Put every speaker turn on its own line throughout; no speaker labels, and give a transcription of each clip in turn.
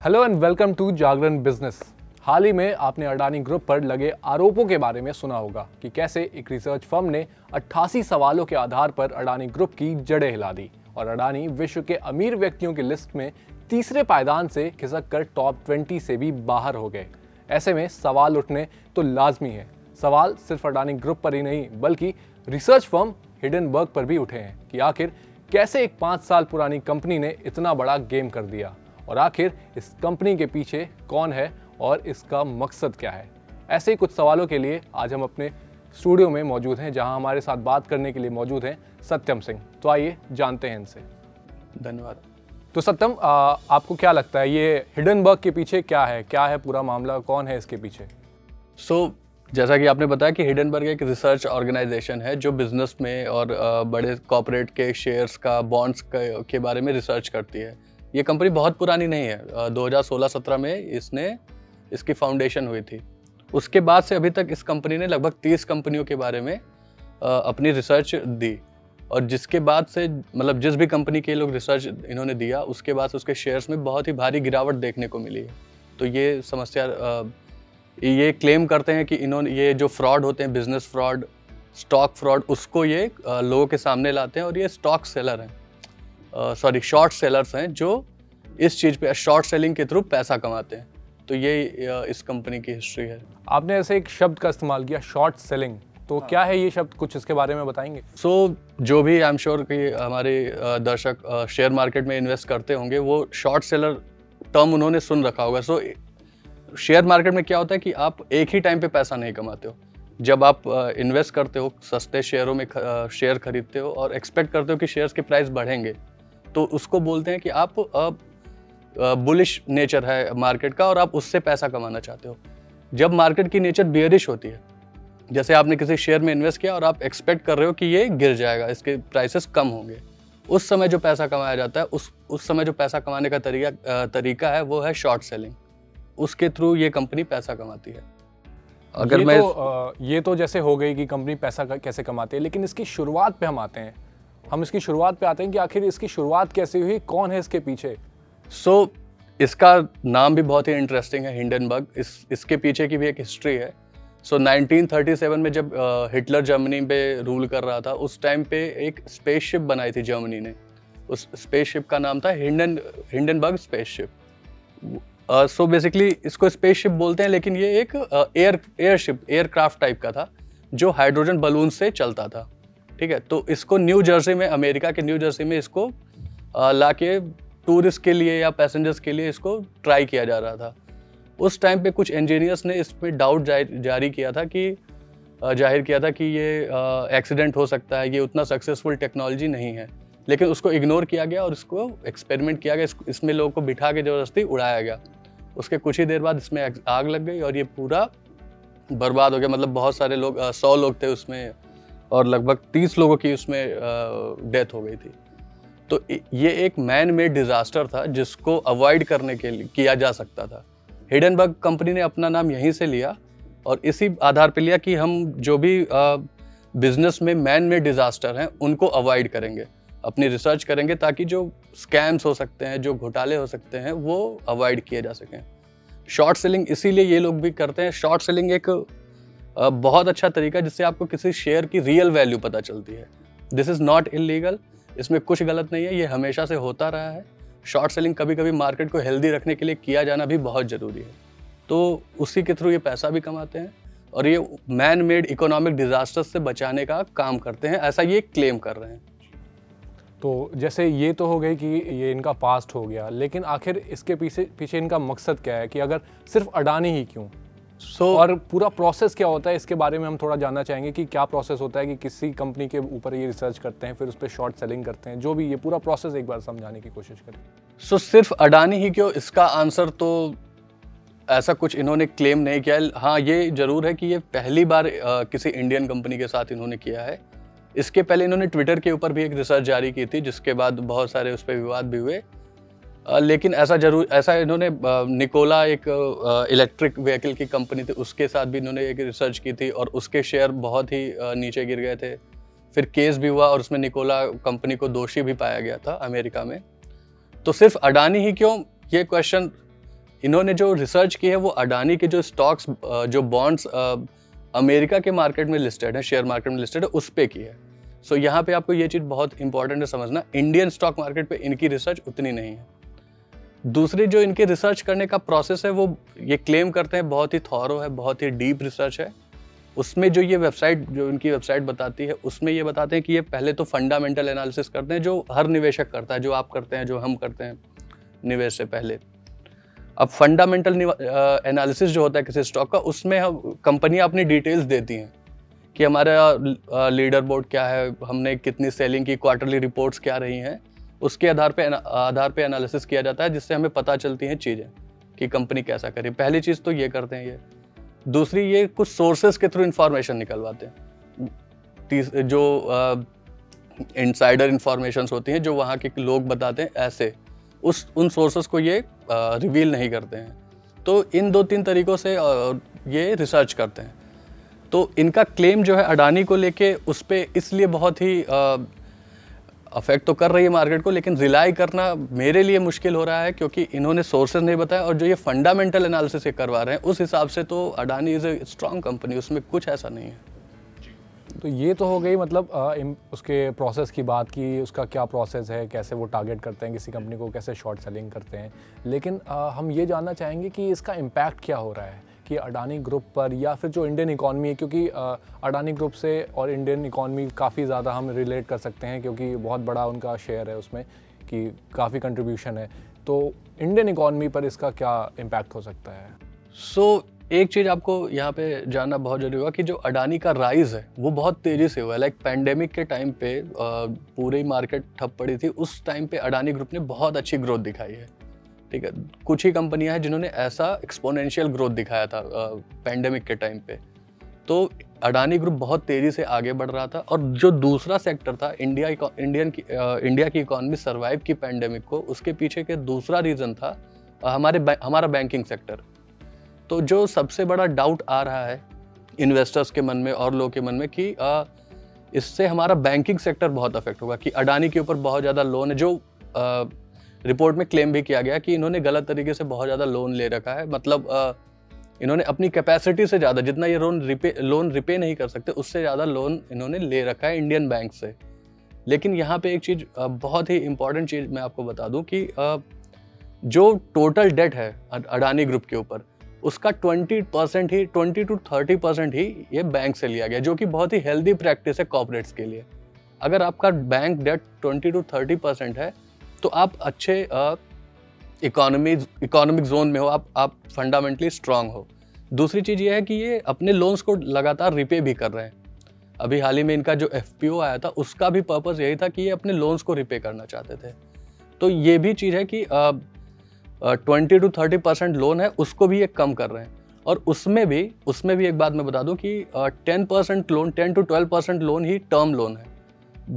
Hello and welcome to Jagran business. हाल ही में आपने अडानी ग्रुप पर लगे आरोपों के बारे में सुना होगा कि कैसे एक रिसर्च फर्म ने 88 सवालों के आधार पर अडानी ग्रुप की जड़ें हिला दी और अडानी विश्व के अमीर व्यक्तियों की लिस्ट में तीसरे पायदान से खिसक कर टॉप 20 से भी बाहर हो गए। ऐसे में सवाल उठने तो लाजमी है। सवाल सिर्फ अडानी ग्रुप पर ही नहीं बल्कि रिसर्च फर्म हिडनबर्ग पर भी उठे हैं कि आखिर कैसे एक 5 साल पुरानी कंपनी ने इतना बड़ा गेम कर दिया और आखिर इस कंपनी के पीछे कौन है और इसका मकसद क्या है। ऐसे ही कुछ सवालों के लिए आज हम अपने स्टूडियो में मौजूद हैं, जहां हमारे साथ बात करने के लिए मौजूद हैं सत्यम सिंह। तो आइए जानते हैं इनसे।
धन्यवाद।
तो सत्यम, आपको क्या लगता है ये हिडनबर्ग के पीछे क्या है पूरा मामला, कौन है इसके पीछे?
जैसा कि आपने बताया कि हिडनबर्ग एक रिसर्च ऑर्गेनाइजेशन है जो बिजनेस में और बड़े कॉर्पोरेट के शेयर्स का, बॉन्ड्स के बारे में रिसर्च करती है। ये कंपनी बहुत पुरानी नहीं है, 2016-17 में इसकी फाउंडेशन हुई थी। उसके बाद से अभी तक इस कंपनी ने लगभग 30 कंपनियों के बारे में अपनी रिसर्च दी और जिसके बाद से मतलब जिस भी कंपनी के लोग रिसर्च इन्होंने दिया उसके बाद से उसके शेयर्स में बहुत ही भारी गिरावट देखने को मिली है। तो ये समस्या ये क्लेम करते हैं कि इन्होंने ये जो फ्रॉड होते हैं, बिजनेस फ्रॉड, स्टॉक फ्रॉड, उसको ये लोगों के सामने लाते हैं और ये स्टॉक सेलर हैं, शॉर्ट सेलर्स हैं जो इस चीज़ पे शॉर्ट सेलिंग के थ्रू पैसा कमाते हैं। तो ये इस कंपनी की हिस्ट्री है।
आपने ऐसे एक शब्द का इस्तेमाल किया, शॉर्ट सेलिंग, तो क्या है ये शब्द, कुछ इसके बारे में बताएंगे?
जो भी आई एम श्योर कि हमारे दर्शक शेयर मार्केट में इन्वेस्ट करते होंगे वो शॉर्ट सेलर टर्म उन्होंने सुन रखा होगा। शेयर मार्केट में क्या होता है कि आप एक ही टाइम पे पैसा नहीं कमाते हो। जब आप इन्वेस्ट करते हो, सस्ते शेयरों में शेयर खरीदते हो और एक्सपेक्ट करते हो कि शेयर्स के प्राइस बढ़ेंगे, तो उसको बोलते हैं कि आप बुलिश नेचर है मार्केट का और आप उससे पैसा कमाना चाहते हो। जब मार्केट की नेचर बियरिश होती है, जैसे आपने किसी शेयर में इन्वेस्ट किया और आप एक्सपेक्ट कर रहे हो कि ये गिर जाएगा, इसके प्राइसेस कम होंगे, उस समय जो पैसा कमाया जाता है, उस समय जो पैसा कमाने का तरीका है वो है शॉर्ट सेलिंग। उसके थ्रू ये कंपनी पैसा कमाती है।
ये तो जैसे हो गई कि कंपनी पैसा कैसे कमाती है, लेकिन इसकी शुरुआत पे हम आते हैं। इसकी शुरुआत पे आते हैं कि आखिर इसकी शुरुआत कैसे हुई, कौन है इसके पीछे?
इसका नाम भी बहुत ही इंटरेस्टिंग है, हिंडनबर्ग। इसके पीछे की भी एक हिस्ट्री है। 1937 में जब हिटलर जर्मनी पे रूल कर रहा था, उस टाइम पे एक स्पेसशिप बनाई थी जर्मनी ने। उस स्पेसशिप का नाम था हिंडनबर्ग स्पेसशिप। बेसिकली इसको स्पेसशिप बोलते हैं, लेकिन ये एक एयरक्राफ्ट टाइप का था जो हाइड्रोजन बलून से चलता था। ठीक है, तो इसको न्यू जर्सी में, अमेरिका के न्यू जर्सी में इसको लाके टूरिस्ट के लिए या पैसेंजर्स के लिए इसको ट्राई किया जा रहा था। उस टाइम पे कुछ इंजीनियर्स ने इसमें डाउट जाहिर किया था कि ये एक्सीडेंट हो सकता है, ये उतना सक्सेसफुल टेक्नोलॉजी नहीं है। लेकिन उसको इग्नोर किया गया और इसको एक्सपेरिमेंट किया गया, इसमें लोगों को बिठा के ज़बरदस्ती उड़ाया गया। उसके कुछ ही देर बाद इसमें आग लग गई और ये पूरा बर्बाद हो गया। मतलब बहुत सारे लोग, 100 लोग थे उसमें और लगभग 30 लोगों की उसमें डेथ हो गई थी। तो ये एक मैन मेड डिजास्टर था जिसको अवॉइड करने के लिए किया जा सकता था। हिडनबर्ग कंपनी ने अपना नाम यहीं से लिया और इसी आधार पर लिया कि हम जो भी बिजनेस में मैन मेड डिजास्टर हैं उनको अवॉइड करेंगे, अपनी रिसर्च करेंगे ताकि जो स्कैम्स हो सकते हैं, जो घोटाले हो सकते हैं, वो अवॉइड किए जा सकें। शॉर्ट सेलिंग इसीलिए ये लोग भी करते हैं। शॉर्ट सेलिंग एक बहुत अच्छा तरीका है जिससे आपको किसी शेयर की रियल वैल्यू पता चलती है। दिस इज़ नॉट इलीगल, इसमें कुछ गलत नहीं है, ये हमेशा से होता रहा है। शॉर्ट सेलिंग कभी कभी मार्केट को हेल्दी रखने के लिए किया जाना भी बहुत ज़रूरी है। तो उसी के थ्रू ये पैसा भी कमाते हैं और ये मैन मेड इकोनॉमिक डिजास्टर्स से बचाने का काम करते हैं, ऐसा ये क्लेम कर रहे हैं।
तो जैसे ये तो हो गई कि ये इनका पास्ट हो गया, लेकिन आखिर इसके पीछे इनका मकसद क्या है कि अगर सिर्फ अडानी ही क्यों? और पूरा प्रोसेस क्या होता है, इसके बारे में हम थोड़ा जानना चाहेंगे कि क्या प्रोसेस होता है कि किसी कंपनी के ऊपर ये रिसर्च करते हैं, फिर उस पर शॉर्ट सेलिंग करते हैं, जो भी ये पूरा प्रोसेस एक बार समझाने की कोशिश करें।
सिर्फ अडानी ही क्यों, इसका आंसर तो ऐसा कुछ इन्होंने क्लेम नहीं किया। हाँ, ये जरूर है कि ये पहली बार किसी इंडियन कंपनी के साथ इन्होंने किया है। इसके पहले इन्होंने ट्विटर के ऊपर भी एक रिसर्च जारी की थी जिसके बाद बहुत सारे उस पर विवाद भी हुए। लेकिन ऐसा इन्होंने निकोला एक इलेक्ट्रिक व्हीकल की कंपनी थी, उसके साथ भी इन्होंने एक रिसर्च की थी और उसके शेयर बहुत ही नीचे गिर गए थे। फिर केस भी हुआ और उसमें निकोला कंपनी को दोषी भी पाया गया था अमेरिका में। तो सिर्फ अडानी ही क्यों, ये क्वेश्चन इन्होंने जो रिसर्च की है वो अडानी के जो स्टॉक्स, जो बॉन्ड्स अमेरिका के मार्केट में लिस्टेड है, शेयर मार्केट में लिस्टेड है, उस पे की है। सो यहाँ पे आपको ये चीज़ बहुत इंपॉर्टेंट है समझना, इंडियन स्टॉक मार्केट पे इनकी रिसर्च उतनी नहीं है। दूसरी जो इनके रिसर्च करने का प्रोसेस है वो ये क्लेम करते हैं बहुत ही थॉरो है, बहुत ही डीप रिसर्च है। उसमें जो ये वेबसाइट, जो इनकी वेबसाइट बताती है, उसमें ये बताते हैं कि ये पहले तो फंडामेंटल एनालिसिस करते हैं, जो हर निवेशक करता है, जो आप करते हैं, जो हम करते हैं निवेश से पहले। अब फंडामेंटल एनालिसिस जो होता है किसी स्टॉक का, उसमें कंपनियां अपनी डिटेल्स देती हैं कि हमारा लीडर बोर्ड क्या है, हमने कितनी सेलिंग की, क्वार्टरली रिपोर्ट्स क्या रही हैं, उसके आधार पे एनालिसिस किया जाता है, जिससे हमें पता चलती हैं चीज़ें कि कंपनी कैसा करे। पहली चीज़ तो ये करते हैं ये। दूसरी, ये कुछ सोर्सेज के थ्रू इंफॉर्मेशन निकलवाते हैं, जो इनसाइडर इंफॉर्मेशंस होती हैं, जो वहाँ के लोग बताते हैं ऐसे, उन सोर्सेज को ये रिवील नहीं करते हैं। तो इन 2-3 तरीक़ों से ये रिसर्च करते हैं। तो इनका क्लेम जो है अडानी को लेके, उस पर इसलिए बहुत ही अफेक्ट तो कर रही है मार्केट को, लेकिन रिलाई करना मेरे लिए मुश्किल हो रहा है, क्योंकि इन्होंने सोर्सेज नहीं बताया, और जो ये फंडामेंटल एनालिसिस ये करवा रहे हैं, उस हिसाब से तो Adani is a strong company, उसमें कुछ ऐसा नहीं है।
तो ये तो हो गई मतलब उसके प्रोसेस की बात की, उसका क्या प्रोसेस है, कैसे वो टारगेट करते हैं किसी कंपनी को, कैसे शॉर्ट सेलिंग करते हैं। लेकिन हम ये जानना चाहेंगे कि इसका इम्पैक्ट क्या हो रहा है कि अडानी ग्रुप पर, या फिर जो इंडियन इकॉनमी है, क्योंकि अडानी ग्रुप से और इंडियन इकॉनमी काफ़ी ज़्यादा हम रिलेट कर सकते हैं, क्योंकि बहुत बड़ा उनका शेयर है उसमें, कि काफ़ी कंट्रीब्यूशन है। तो इंडियन इकॉनमी पर इसका क्या इम्पैक्ट हो सकता है?
एक चीज़ आपको यहाँ पे जानना बहुत जरूरी होगा कि जो अडानी का राइज है वो बहुत तेज़ी से हुआ है। लाइक पैंडेमिक के टाइम पे पूरी मार्केट ठप पड़ी थी, उस टाइम पे अडानी ग्रुप ने बहुत अच्छी ग्रोथ दिखाई है। ठीक है, कुछ ही कंपनियां हैं जिन्होंने ऐसा एक्सपोनेंशियल ग्रोथ दिखाया था पैंडेमिक के टाइम पे। तो अडानी ग्रुप बहुत तेज़ी से आगे बढ़ रहा था, और जो दूसरा सेक्टर था, इंडिया की इकॉनमी सर्वाइव की पैंडेमिक को, उसके पीछे के दूसरा रीज़न था हमारा बैंकिंग सेक्टर। तो जो सबसे बड़ा डाउट आ रहा है इन्वेस्टर्स के मन में और लोगों के मन में कि इससे हमारा बैंकिंग सेक्टर बहुत अफेक्ट होगा, कि अडानी के ऊपर बहुत ज़्यादा लोन है, जो रिपोर्ट में क्लेम भी किया गया कि इन्होंने गलत तरीके से बहुत ज़्यादा लोन ले रखा है। मतलब इन्होंने अपनी कैपेसिटी से ज़्यादा, जितना ये लोन रिपे नहीं कर सकते, उससे ज़्यादा लोन इन्होंने ले रखा है इंडियन बैंक से। लेकिन यहाँ पे एक चीज़, बहुत ही इंपॉर्टेंट चीज़ मैं आपको बता दूँ कि जो टोटल डेट है अडानी ग्रुप के ऊपर, उसका 20% ही, 20 to 30% ही ये बैंक से लिया गया, जो कि बहुत ही हेल्दी प्रैक्टिस है कॉर्पोरेट्स के लिए। अगर आपका बैंक डेट 20 to 30% है, तो आप अच्छे इकोनॉमिक जोन में हो, आप फंडामेंटली स्ट्रांग हो। दूसरी चीज़ ये है कि ये अपने लोन्स को लगातार रिपे भी कर रहे हैं। अभी हाल ही में इनका जो FPO आया था, उसका भी पर्पस यही था कि ये अपने लोन्स को रिपे करना चाहते थे। तो ये भी चीज़ है कि 20 to 30% लोन है, उसको भी ये कम कर रहे हैं। और उसमें भी एक बात मैं बता दूं कि 10% loan, 10 to 12% loan he term loan है।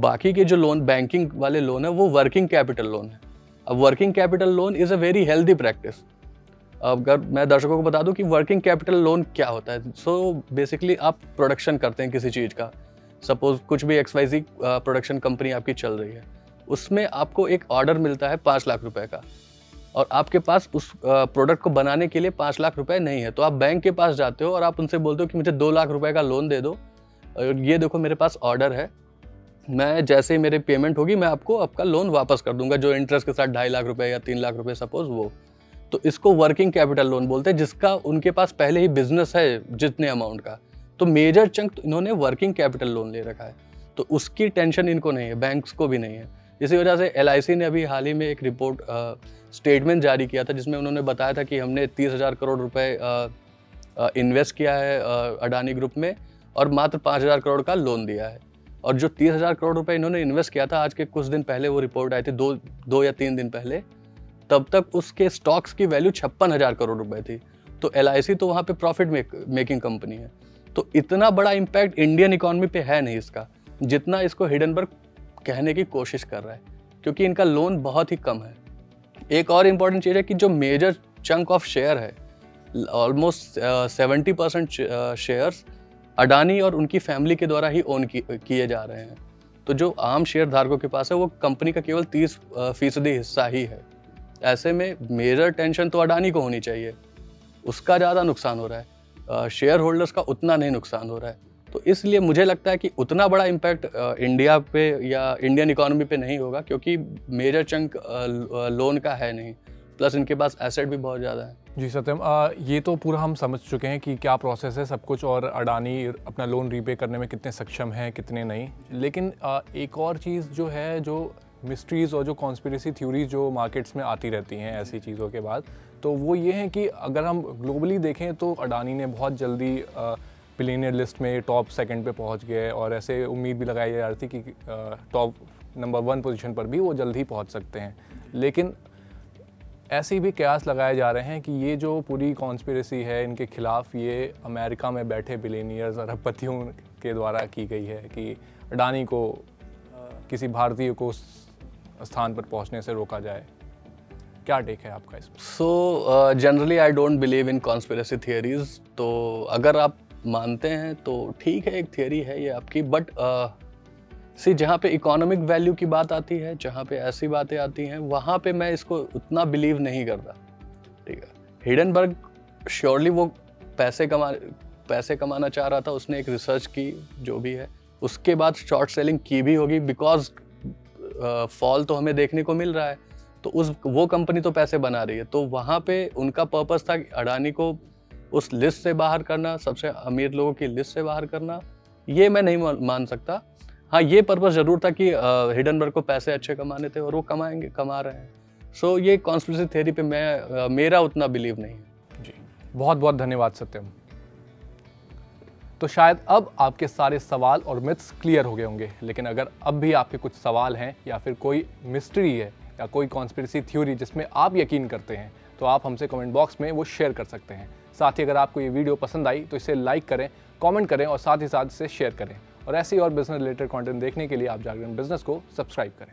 बाकी के जो लोन, बैंकिंग वाले लोन है, वो वर्किंग कैपिटल लोन है। अब working capital loan is a very healthy practice. अगर मैं दर्शकों को बता दूं कि वर्किंग कैपिटल लोन क्या होता है, सो बेसिकली आप प्रोडक्शन करते हैं किसी चीज़ का, सपोज कुछ भी XYZ प्रोडक्शन कंपनी आपकी चल रही है, उसमें आपको एक ऑर्डर मिलता है 5 लाख रुपए का, और आपके पास उस प्रोडक्ट को बनाने के लिए 5 लाख रुपए नहीं है। तो आप बैंक के पास जाते हो और आप उनसे बोलते हो कि मुझे 2 लाख रुपए का लोन दे दो, और ये देखो मेरे पास ऑर्डर है, मैं जैसे ही मेरे पेमेंट होगी मैं आपको आपका लोन वापस कर दूंगा, जो इंटरेस्ट के साथ 2.5 लाख रुपए या 3 लाख रुपए सपोज वो। तो इसको वर्किंग कैपिटल लोन बोलते हैं, जिसका उनके पास पहले ही बिजनेस है जितने अमाउंट का। तो मेजर चंक इन्होंने वर्किंग कैपिटल लोन ले रखा है, तो उसकी टेंशन इनको नहीं है, बैंक्स को भी नहीं है। इसी वजह से LIC ने अभी हाल ही में एक रिपोर्ट स्टेटमेंट जारी किया था, जिसमें उन्होंने बताया था कि हमने 30,000 करोड़ रुपए इन्वेस्ट किया है अडानी ग्रुप में, और मात्र 5,000 करोड़ का लोन दिया है। और जो 30,000 करोड़ रुपए इन्होंने इन्वेस्ट किया था, आज के कुछ दिन पहले वो रिपोर्ट आई थी, 2 या 3 दिन पहले, तब तक उसके स्टॉक्स की वैल्यू 56,000 करोड़ रुपए थी। तो LIC तो वहाँ पे प्रॉफिट मेकिंग कंपनी है। तो इतना बड़ा इम्पैक्ट इंडियन इकोनॉमी पे है नहीं इसका, जितना इसको हिडनबर्ग कहने की कोशिश कर रहा है, क्योंकि इनका लोन बहुत ही कम है। एक और इम्पॉर्टेंट चीज़ है कि जो मेजर चंक ऑफ शेयर है, ऑलमोस्ट 70% शेयर्स अडानी और उनकी फैमिली के द्वारा ही ओन किए जा रहे हैं। तो जो आम शेयर धारकों के पास है, वो कंपनी का केवल 30% हिस्सा ही है ऐसे में मेजर टेंशन तो अडानी को होनी चाहिए, उसका ज़्यादा नुकसान हो रहा है, शेयर होल्डर्स का उतना नहीं नुकसान हो रहा है। तो इसलिए मुझे लगता है कि उतना बड़ा इम्पैक्ट इंडिया पे या इंडियन इकोनॉमी पे नहीं होगा, क्योंकि मेजर चंक लोन का है नहीं, प्लस इनके पास एसेट भी बहुत ज़्यादा है।
जी सत्यम, ये तो पूरा हम समझ चुके हैं कि क्या प्रोसेस है सब कुछ, और अडानी अपना लोन रीपे करने में कितने सक्षम हैं कितने नहीं। लेकिन एक और चीज़ जो है, जो मिस्ट्रीज़ और जो कॉन्स्पिरेसी थ्योरीज जो मार्केट्स में आती रहती हैं ऐसी चीज़ों के बाद, तो वो ये हैं कि अगर हम ग्लोबली देखें तो अडानी ने बहुत जल्दी बिलियनियर लिस्ट में टॉप सेकंड पे पहुंच गए, और ऐसे उम्मीद भी लगाई जा रही थी कि टॉप नंबर 1 पोजीशन पर भी वो जल्द ही पहुंच सकते हैं। लेकिन ऐसे भी कयास लगाए जा रहे हैं कि ये जो पूरी कॉन्स्पिरेसी है इनके खिलाफ, ये अमेरिका में बैठे बिलियनियर्स अरबपतियों के द्वारा की गई है कि अडानी को किसी भारतीय को उस स्थान पर पहुंचने से रोका जाए। क्या टेक है आपका इसमें?
So generally I don't believe in conspiracy theories. तो अगर आप मानते हैं तो ठीक है, एक थियरी है ये आपकी, बट जहाँ पे इकोनॉमिक वैल्यू की बात आती है, जहाँ पे ऐसी बातें आती हैं, वहाँ पे मैं इसको उतना बिलीव नहीं करता। ठीक है, हिडनबर्ग श्योरली वो पैसे कमाना चाह रहा था, उसने एक रिसर्च की जो भी है, उसके बाद शॉर्ट सेलिंग की भी होगी, बिकॉज फॉल तो हमें देखने को मिल रहा है, तो वो कंपनी तो पैसे बना रही है, तो वहाँ पे उनका पर्पस था कि अडानी को उस लिस्ट से बाहर करना, सबसे अमीर लोगों की लिस्ट से बाहर करना। ये मैं नहीं मान सकता। हाँ, ये पर्पस जरूर था कि हिडनबर्ग को पैसे अच्छे कमाने थे और वो कमा रहे हैं। सो ये कॉन्स्पिरेसी थ्योरी पे मेरा उतना बिलीव नहीं है।
जी, बहुत बहुत धन्यवाद सत्यम। तो शायद अब आपके सारे सवाल और मिथ्स क्लियर हो गए होंगे, लेकिन अगर अब भी आपके कुछ सवाल हैं या फिर कोई मिस्ट्री है या कोई कॉन्स्पिरेसी थ्योरी जिसमें आप यकीन करते हैं, तो आप हमसे कमेंट बॉक्स में वो शेयर कर सकते हैं। साथ ही अगर आपको ये वीडियो पसंद आई तो इसे लाइक करें, कमेंट करें और साथ ही साथ इसे शेयर करें। और ऐसी और बिजनेस रिलेटेड कंटेंट देखने के लिए आप जागरण बिजनेस को सब्सक्राइब करें।